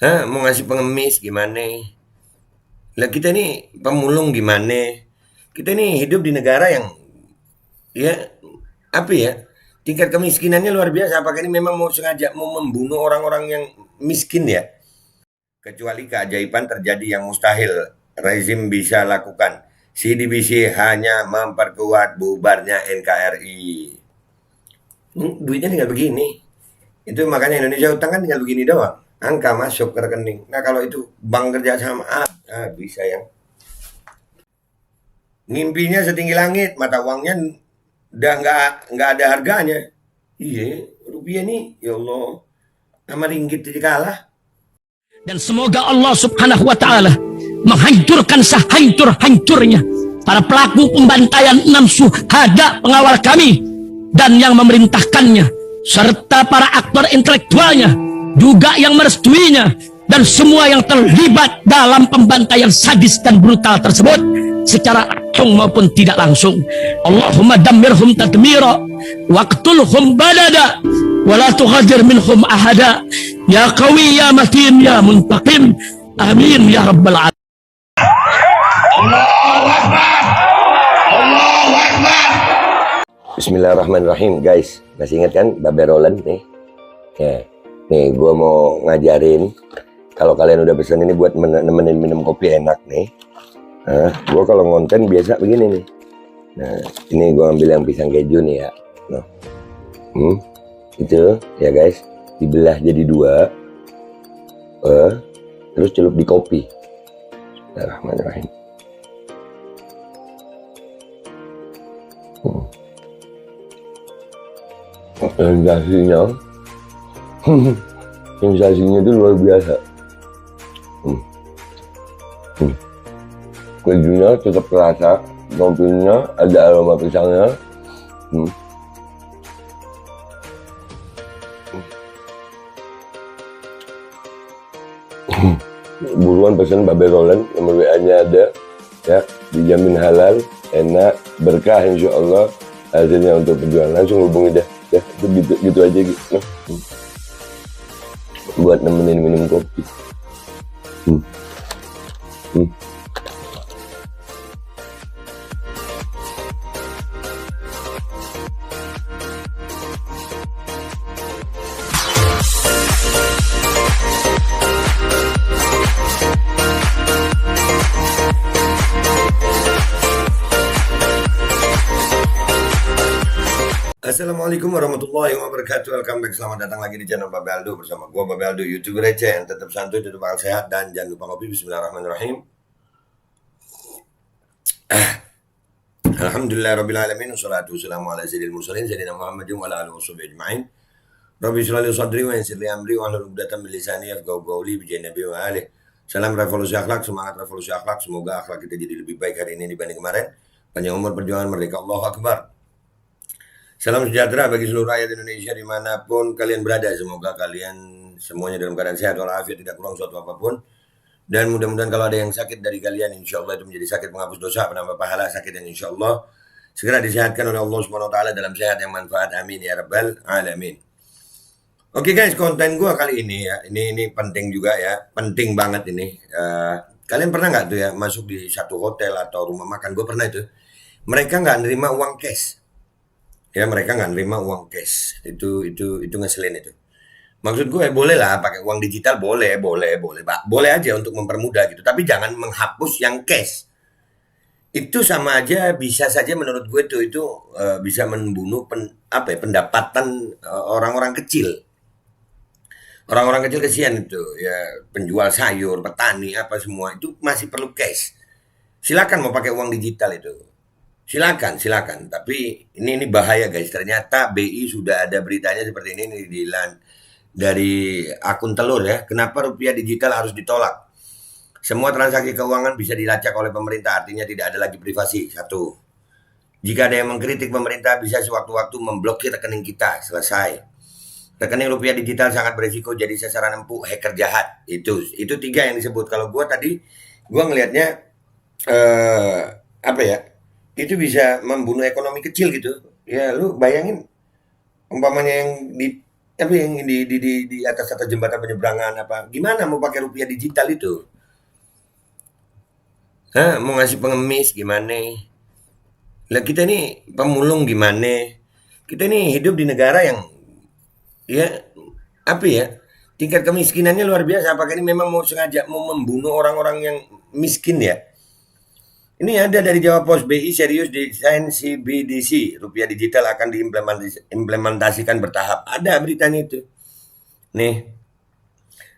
Hah, mau ngasih pengemis gimana? Lah kita nih pemulung gimana? Kita nih hidup di negara yang ya apa ya? Tingkat kemiskinannya luar biasa. Apakah ini memang mau sengaja mau membunuh orang-orang yang miskin ya? Kecuali keajaiban terjadi yang mustahil rezim bisa lakukan. CDBC hanya memperkuat bubarnya NKRI. Duitnya tinggal begini. Itu makanya Indonesia utang kan tinggal begini doang. Angka masuk ke rekening. Nah kalau itu bank kerja sama, bisa yang ngimpinya setinggi langit, mata uangnya udah nggak ada harganya. Iya, rupiah nih, ya Allah, sama ringgit aja kalah. Dan semoga Allah subhanahu wa ta'ala menghancurkan sehancur-hancurnya para pelaku pembantaian 6 syuhada pengawal kami dan yang memerintahkannya, serta para aktor intelektualnya juga yang merestuinya, dan semua yang terlibat dalam pembantaian sadis dan brutal tersebut secara langsung maupun tidak langsung. Allahumma dammirhum tadmira waqtulhum badada wala tughadir minhum ahada ya qawi ya matin ya muntaqim, amin ya rabbal alamin. Allahu Akbar. Allahu Akbar. Bismillahirrahmanirrahim, guys. Masih ingat kan Babe Roland nih? Ya. Nih, gue mau ngajarin. Kalau kalian udah pesan ini buat nemenin minum kopi enak nih. Nah, gue kalau ngonten biasa begini nih. Nah, ini gue ambil yang pisang keju nih ya. Nah, itu ya guys, dibelah jadi 2. Terus celup di kopi. Bismillahirrahmanirrahim. Sensasinya itu luar biasa. Kejunya tetap terasa, kopinya ada aroma pisangnya. Buruan pesan Babe Roland, nomor WA-nya ada ya, dijamin halal, enak, berkah insya Allah hasilnya untuk perjuangan. Langsung hubungi dah ya, itu gitu aja gitu. Buat nemenin minum kopi. Assalamualaikum warahmatullahi wabarakatuh. Welcome back, selamat datang lagi di channel Babe Aldo bersama gua Babe Aldo, YouTuber receh yang tetap santuy, tetap akal sehat, dan jangan lupa kopi. Bismillahirrahmanirrahim. Alhamdulillah rabbil alamin, wassalatu wassalamu ala sayyidil mursalin sayyidina Muhammadin wa ala alihi washabihi ajma'in. Rabbi shrah li sadri wa yassir li amri wa hlul 'uqdatam min lisani yafqahu qawli bi nabi wa alihi. Salam revolusi akhlak, semangat revolusi akhlak. Semoga akhlak kita jadi lebih baik hari ini dibanding kemarin. Panjang umur, perjuangan merdeka. Allahu Akbar. Salam sejahtera bagi seluruh rakyat Indonesia dimanapun kalian berada. Semoga kalian semuanya dalam keadaan sehat walafiat, tidak kurang suatu apapun. Dan mudah-mudahan kalau ada yang sakit dari kalian, insya Allah itu menjadi sakit penghapus dosa, penambah pahala, sakit yang insya Allah segera disehatkan oleh Allah Subhanahu Wa Taala dalam sehat yang manfaat. Amin ya rabbal alamin. Oke guys, konten gue kali ini ya, ini penting juga ya, penting banget ini. Kalian pernah nggak tuh ya masuk di satu hotel atau rumah makan? Gue pernah itu. Mereka nggak nerima uang cash. Ya, mereka nggak nerima uang cash. Itu ngeselin itu. Maksud gue boleh lah pakai uang digital, boleh Pak. Boleh aja untuk mempermudah gitu. Tapi jangan menghapus yang cash. Itu sama aja, bisa saja menurut gue itu bisa membunuh pendapatan orang-orang kecil. Orang-orang kecil kesian itu ya, penjual sayur, petani apa semua itu masih perlu cash. Silakan mau pakai uang digital itu. Silakan. Tapi ini bahaya guys. Ternyata BI sudah ada beritanya seperti ini dari akun Telur ya. Kenapa rupiah digital harus ditolak? Semua transaksi keuangan bisa dilacak oleh pemerintah, artinya tidak ada lagi privasi. 1. Jika ada yang mengkritik pemerintah, bisa sewaktu-waktu memblokir rekening kita. Selesai. Rekening rupiah digital sangat berisiko jadi sasaran empuk hacker jahat. Itu 3 yang disebut. Kalau gue ngelihatnya apa ya? Itu bisa membunuh ekonomi kecil gitu. Ya lu bayangin umpamanya yang Tapi yang di atas jembatan penyeberangan apa? Gimana mau pakai rupiah digital itu? Hah, mau ngasih pengemis gimana? Lah kita ini pemulung gimana? Kita ini hidup di negara yang ya apa ya? Tingkat kemiskinannya luar biasa. Apakah ini memang mau sengaja mau membunuh orang-orang yang miskin ya? Ini ada dari Jawa Pos, BI serius desain CBDC, rupiah digital akan diimplementasikan bertahap. Ada beritanya itu. Nih,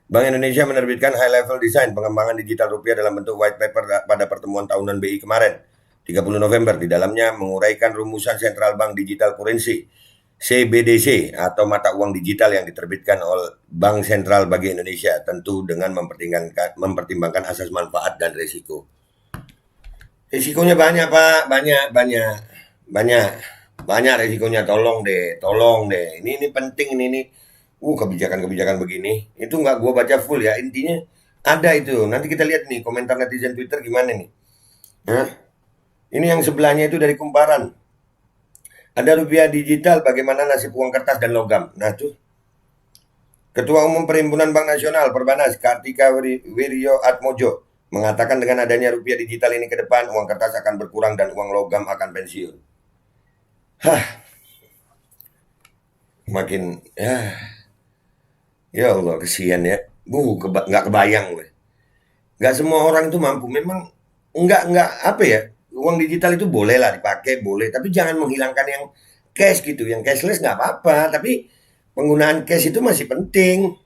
Bank Indonesia menerbitkan high level design pengembangan digital rupiah dalam bentuk white paper pada pertemuan tahunan BI kemarin, 30 November. Di dalamnya menguraikan rumusan Central Bank Digital Currency, CBDC, atau mata uang digital yang diterbitkan oleh Bank Sentral bagi Indonesia, tentu dengan mempertimbangkan asas manfaat dan risiko. Risikonya banyak, Pak. Banyak. Banyak risikonya. Tolong deh. Ini penting ini. Kebijakan-kebijakan begini. Itu nggak gua baca full ya. Intinya ada itu. Nanti kita lihat nih komentar netizen Twitter gimana nih. Hah? Ini yang sebelahnya itu dari Kumparan. Ada rupiah digital, bagaimana nasib uang kertas dan logam. Nah tuh. Ketua Umum Perhimpunan Bank Nasional Perbanas Kartika Wirjo Atmojo mengatakan dengan adanya rupiah digital ini ke depan, uang kertas akan berkurang dan uang logam akan pensiun. Makin ya Allah kesian ya. Nggak kebayang gue. Nggak semua orang itu mampu. Memang nggak apa ya. Uang digital itu boleh lah dipakai, boleh. Tapi jangan menghilangkan yang cash gitu. Yang cashless nggak apa-apa. Tapi penggunaan cash itu masih penting.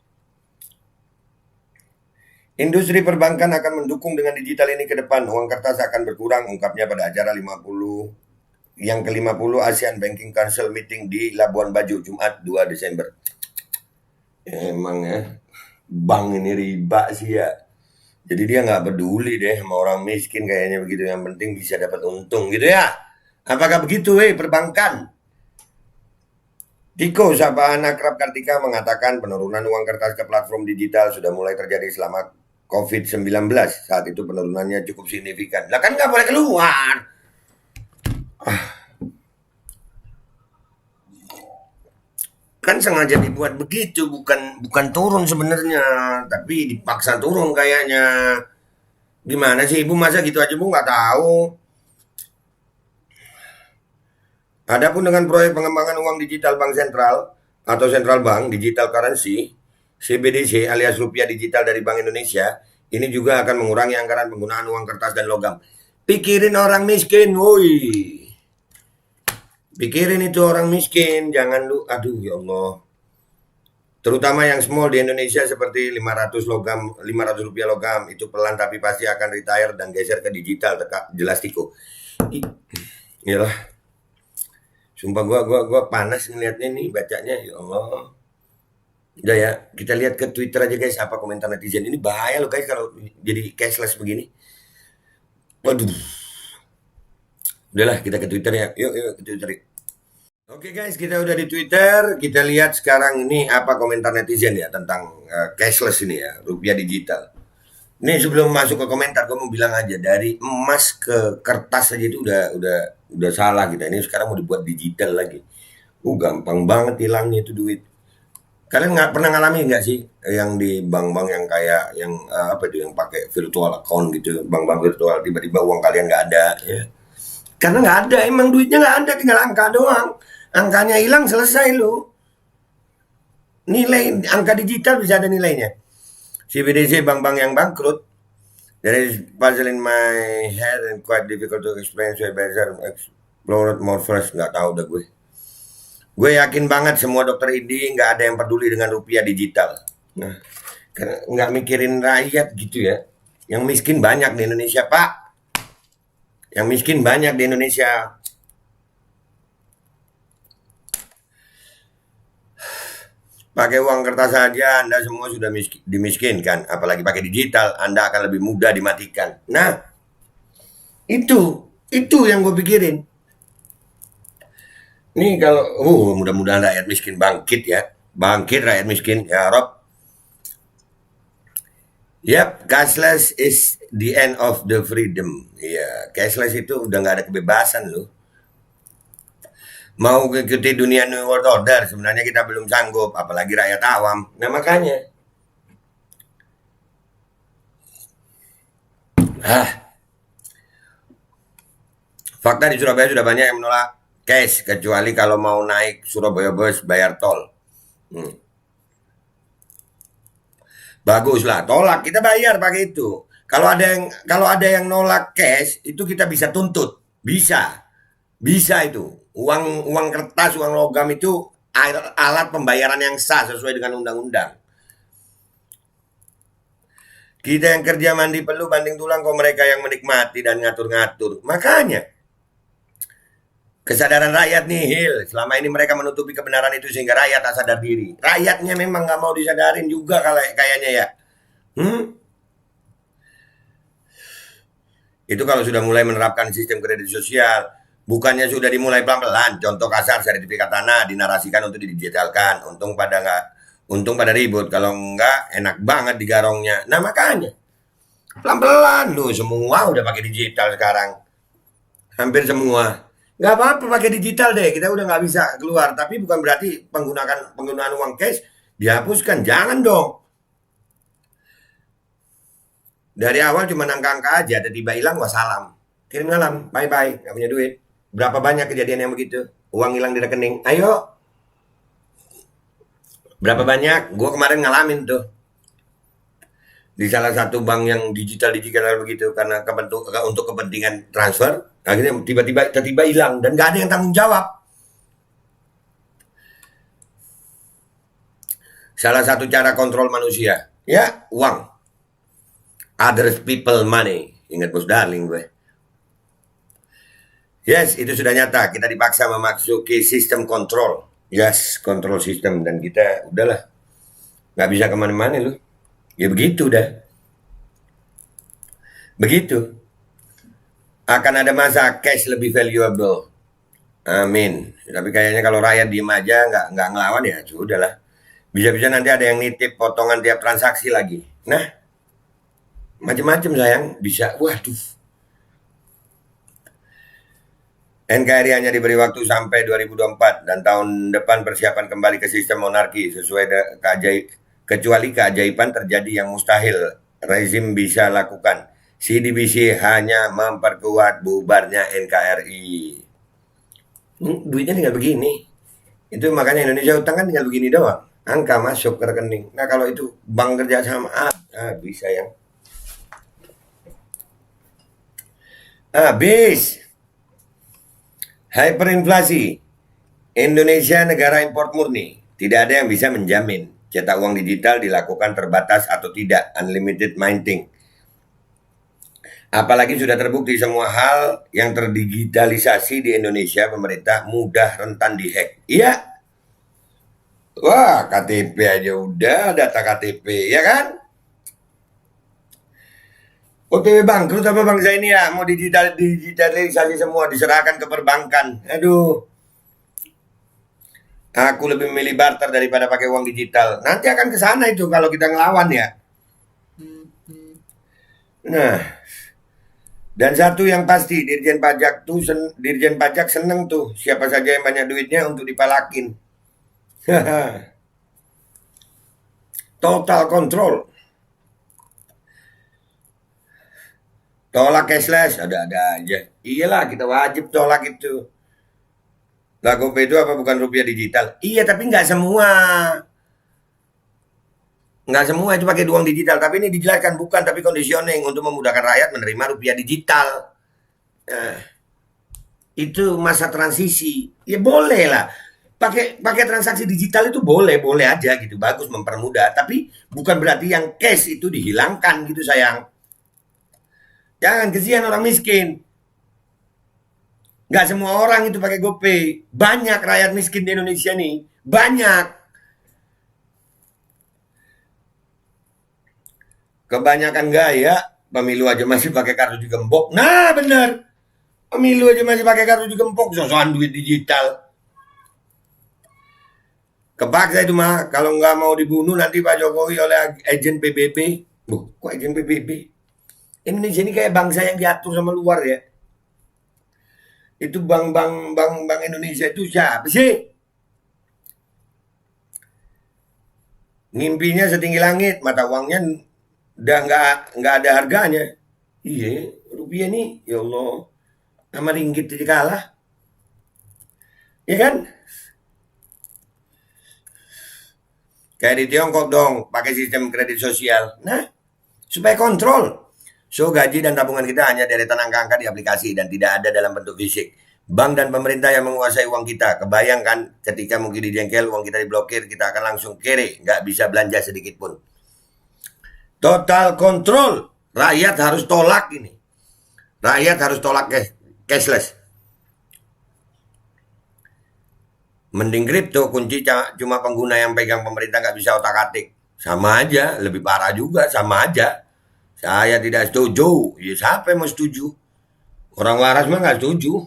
Industri perbankan akan mendukung dengan digital ini ke depan. Uang kertas akan berkurang, ungkapnya pada acara 50 yang ke-50 ASEAN Banking Council Meeting di Labuan Bajo, Jumat 2 Desember. Emang ya, bank ini riba sih ya. Jadi dia nggak peduli deh sama orang miskin kayaknya begitu. Yang penting bisa dapat untung gitu ya. Apakah begitu perbankan? Tiko, sapaan akrab Kartika, mengatakan penurunan uang kertas ke platform digital sudah mulai terjadi selama COVID-19. Saat itu penurunannya cukup signifikan. Lah kan nggak boleh keluar. Kan sengaja dibuat begitu, bukan turun sebenarnya, tapi dipaksa turun kayaknya. Gimana sih Ibu, masa gitu aja Bu nggak tahu? Adapun dengan proyek pengembangan uang digital Bank Sentral atau Central Bank Digital Currency, CBDC alias rupiah digital dari Bank Indonesia, ini juga akan mengurangi anggaran penggunaan uang kertas dan logam. Pikirin orang miskin, woi. Pikirin itu orang miskin, jangan lu, aduh ya Allah. Terutama yang small di Indonesia seperti 500 rupiah logam, itu pelan tapi pasti akan retire dan geser ke digital, jelas Tiko. Iyalah. Sumpah gua panas ngeliatnya nih bacanya, ya Allah. Udah ya, kita lihat ke Twitter aja guys apa komentar netizen. Ini bahaya loh guys kalau jadi cashless begini. Waduh. Udahlah kita ke Twitter ya. Yuk ke Twitter. Oke guys, kita udah di Twitter. Kita lihat sekarang ini apa komentar netizen ya tentang cashless ini ya, rupiah digital. Ini sebelum masuk ke komentar, gue mau bilang aja dari emas ke kertas aja itu udah salah kita. Ini sekarang mau dibuat digital lagi. Gampang banget hilangnya itu duit. Kalian nggak pernah ngalamin nggak sih yang di bank-bank yang kayak yang apa itu yang pakai virtual account gitu, bank-bank virtual tiba-tiba uang kalian nggak ada ya? Karena nggak ada, emang duitnya nggak ada, tinggal angka doang. Angkanya hilang selesai lo. Nilai angka digital bisa ada nilainya. CBDC bank-bank yang bangkrut. There is puzzle in my head and quite difficult to explain. So I better explore it more first. Nggak tahu dah gue. Gue yakin banget semua dokter ID nggak ada yang peduli dengan rupiah digital. Nah, karena nggak mikirin rakyat gitu ya. Yang miskin banyak di Indonesia, Pak. Yang miskin banyak di Indonesia. Pakai uang kertas saja Anda semua sudah dimiskinkan. Apalagi pakai digital, Anda akan lebih mudah dimatikan. Nah, itu yang gue pikirin. Nih kalau, mudah-mudahan rakyat miskin bangkit ya. Bangkit rakyat miskin, ya Rob. Yap, cashless is the end of the freedom. Iya, cashless itu udah nggak ada kebebasan loh. mau ikuti dunia New World Order, sebenarnya kita belum sanggup, apalagi rakyat awam. Nah makanya, fakta di Surabaya sudah banyak yang menolak cash, kecuali kalau mau naik Surabaya Bus bayar tol. Bagus lah, tolak, kita bayar pakai itu. Kalau ada yang nolak cash, itu kita bisa tuntut, bisa itu. Uang kertas, uang logam itu alat pembayaran yang sah sesuai dengan undang-undang. Kita yang kerja mandi perlu banting tulang, kok mereka yang menikmati dan ngatur-ngatur. Makanya kesadaran rakyat nihil. Selama ini mereka menutupi kebenaran itu sehingga rakyat tak sadar diri. Rakyatnya memang nggak mau disadarin juga kayaknya ya. Itu kalau sudah mulai menerapkan sistem kredit sosial. Bukannya sudah dimulai pelan-pelan. Contoh kasar, sertifikat tanah dinarasikan untuk didigitalkan. Untung pada ribut. Kalau enggak, enak banget digarongnya. Nah makanya, pelan-pelan loh, semua udah pakai digital sekarang. Hampir semua. Nggak apa-apa pakai digital deh, kita udah nggak bisa keluar. Tapi bukan berarti penggunaan uang cash dihapuskan. Jangan dong. Dari awal cuma angka-angka aja, tiba hilang, wassalam. Kirim salam, bye-bye, nggak punya duit. Berapa banyak kejadian yang begitu? Uang hilang di rekening. Ayo. Berapa banyak? Gue kemarin ngalamin tuh. Di salah satu bank yang digital begitu, karena untuk kepentingan transfer, akhirnya tiba-tiba hilang dan nggak ada yang tanggung jawab. Salah satu cara kontrol manusia, ya uang. Other people money. Ingat bos darling gue. Yes, itu sudah nyata. Kita dipaksa memasuki sistem kontrol. Yes, kontrol sistem. Dan kita udahlah. Nggak bisa kemana-mana loh. Ya begitu dah. Begitu. Akan ada masa cash lebih valuable. Amin. Tapi kayaknya kalau rakyat diem aja nggak ngelawan ya sudahlah. Bisa-bisa nanti ada yang nitip potongan tiap transaksi lagi. Nah, macam-macam sayang. Bisa. Waduh. NKRI hanya diberi waktu sampai 2024 dan tahun depan persiapan kembali ke sistem monarki sesuai kecuali keajaiban terjadi yang mustahil rezim bisa lakukan. CDBC hanya memperkuat bubarnya NKRI. Duitnya tinggal begini. Itu makanya Indonesia utang kan tinggal begini doang. Angka masuk ke rekening. Nah kalau itu bank kerjasama, bisa yang habis. Hyperinflasi. Indonesia negara impor murni. Tidak ada yang bisa menjamin cetak uang digital dilakukan terbatas atau tidak, unlimited minting. Apalagi sudah terbukti semua hal yang terdigitalisasi di Indonesia, pemerintah mudah rentan dihack. Iya. Wah, KTP aja udah, data KTP, ya kan? OTW bangkrut apa bangsa ini ya? Mau digitalisasi semua, diserahkan ke perbankan. Aduh. Aku lebih memilih barter daripada pakai uang digital. Nanti akan ke sana itu kalau kita ngelawan ya. Nah. Dan satu yang pasti, Dirjen Pajak seneng tuh siapa saja yang banyak duitnya untuk dipalakin. Total control. Tolak cashless, ada-ada aja. Iyalah, kita wajib tolak itu. Lah GoPay itu apa bukan rupiah digital? Iya, tapi nggak semua. Nggak semua itu pakai uang digital. Tapi ini dijelaskan bukan, tapi conditioning untuk memudahkan rakyat menerima rupiah digital. Itu masa transisi. Ya boleh lah. Pakai transaksi digital itu boleh aja gitu. Bagus, mempermudah. Tapi bukan berarti yang cash itu dihilangkan gitu sayang. Jangan, kesian orang miskin. Nggak semua orang itu pakai GoPay. Banyak rakyat miskin di Indonesia nih. Banyak. Kebanyakan gaya, pemilu aja masih pakai kartu digembok. Nah bener. Pemilu aja masih pakai kartu digembok. Sosokan duit digital. Kepaksa itu mah. Kalau nggak mau dibunuh nanti Pak Jokowi oleh agen PBB. Kok agen PBB? Indonesia ini kayak bangsa yang diatur sama luar ya. Itu bank Indonesia itu siapa sih? Ngimpinya setinggi langit, mata uangnya udah nggak ada harganya. Iya, rupiah nih, ya Allah, sama ringgit jadi kalah, ya kan? Kayak di Tiongkok dong, pakai sistem kredit sosial. Nah, supaya kontrol. So, gaji dan tabungan kita hanya deretan angka-angka di aplikasi dan tidak ada dalam bentuk fisik. Bank dan pemerintah yang menguasai uang kita. Kebayangkan ketika mungkin di jengkel, uang kita diblokir, kita akan langsung kere. Nggak bisa belanja sedikit pun. Total kontrol. Rakyat harus tolak ini. Rakyat harus tolak cashless. Mending kripto, kunci cuma pengguna yang pegang, pemerintah nggak bisa otak-atik. Sama aja, lebih parah juga, sama aja. Saya tidak setuju. Ya siapa yang mau setuju? Orang waras mah nggak setuju.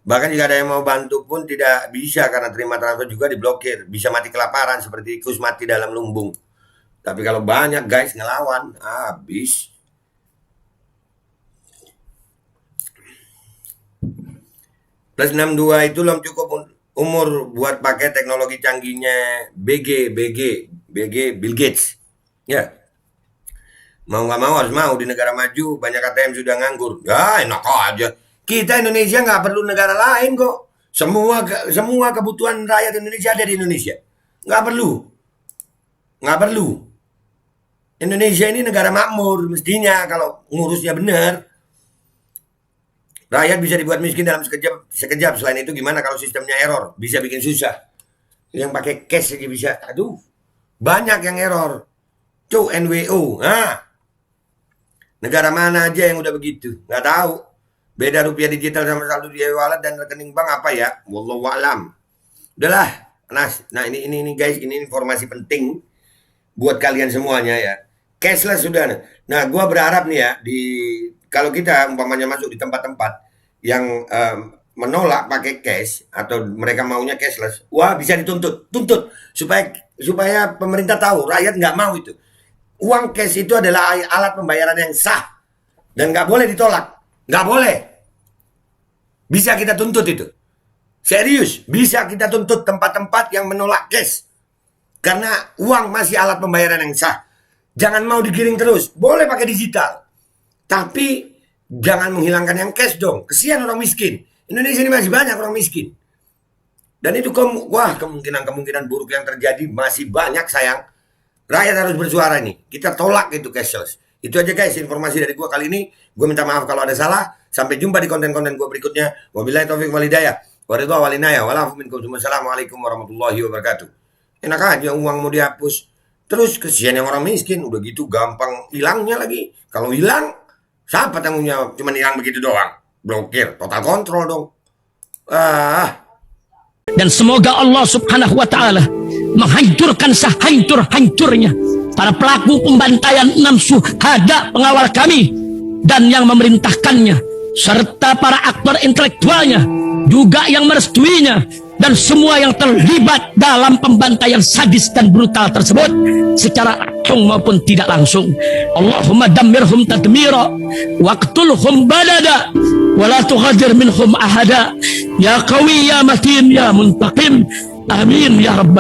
Bahkan jika ada yang mau bantu pun tidak bisa karena terima transfer juga diblokir. Bisa mati kelaparan seperti tikus mati dalam lumbung. Tapi kalau banyak guys ngelawan, habis. Plus 62 itu belum cukup umur buat pakai teknologi canggihnya BG Bill Gates. Ya. Mau nggak mau harus mau, di negara maju banyak ATM sudah nganggur. Ya enak aja. Kita Indonesia nggak perlu negara lain kok. Semua kebutuhan rakyat Indonesia ada di Indonesia. Nggak perlu. Indonesia ini negara makmur mestinya kalau ngurusnya benar. Rakyat bisa dibuat miskin dalam sekejap. Selain itu gimana kalau sistemnya error? Bisa bikin susah. Yang pakai cash aja bisa. Aduh, banyak yang error. Tuh NWO. Nah, negara mana aja yang udah begitu? Nggak tahu. Beda rupiah digital sama saldo di e-wallet dan rekening bank apa ya? Wallahu alam. Udahlah. Nah ini guys, ini informasi penting buat kalian semuanya ya. Cashless sudah. Nah, gua berharap nih ya kalau kita umpamanya masuk di tempat-tempat yang menolak pakai cash atau mereka maunya cashless, wah bisa tuntut supaya pemerintah tahu rakyat nggak mau itu. Uang cash itu adalah alat pembayaran yang sah dan nggak boleh ditolak, nggak boleh. Bisa kita tuntut itu, serius bisa kita tuntut tempat-tempat yang menolak cash karena uang masih alat pembayaran yang sah. Jangan mau digiring terus, boleh pakai digital. Tapi jangan menghilangkan yang cash dong. Kesian orang miskin. Indonesia ini masih banyak orang miskin. Dan itu kemungkinan buruk yang terjadi masih banyak sayang. Rakyat harus bersuara nih. Kita tolak itu cashless. Itu aja guys informasi dari gua kali ini. Gua minta maaf kalau ada salah. Sampai jumpa di konten-konten gua berikutnya. Wabillahi taufiq walhidayah. Waridha walinaya. Wassalamualaikum warahmatullahi wabarakatuh. Enak aja uang mau dihapus. Terus kesian yang orang miskin. Udah gitu gampang hilangnya lagi. Kalau hilang, siapa tanggung jawab? Cuman hilang begitu doang. Blokir, total kontrol dong. Dan semoga Allah subhanahu wa ta'ala menghancurkan sehancur-hancurnya para pelaku pembantaian 6 syuhada pengawal kami dan yang memerintahkannya, serta para aktor intelektualnya juga yang merestuinya, dan semua yang terlibat dalam pembantaian sadis dan brutal tersebut secara langsung maupun tidak langsung. Allahumma dammirhum tadmira waqtulhum badada wala tughadir minhum ahada ya qawi ya matin ya muntaqim amin ya rabbal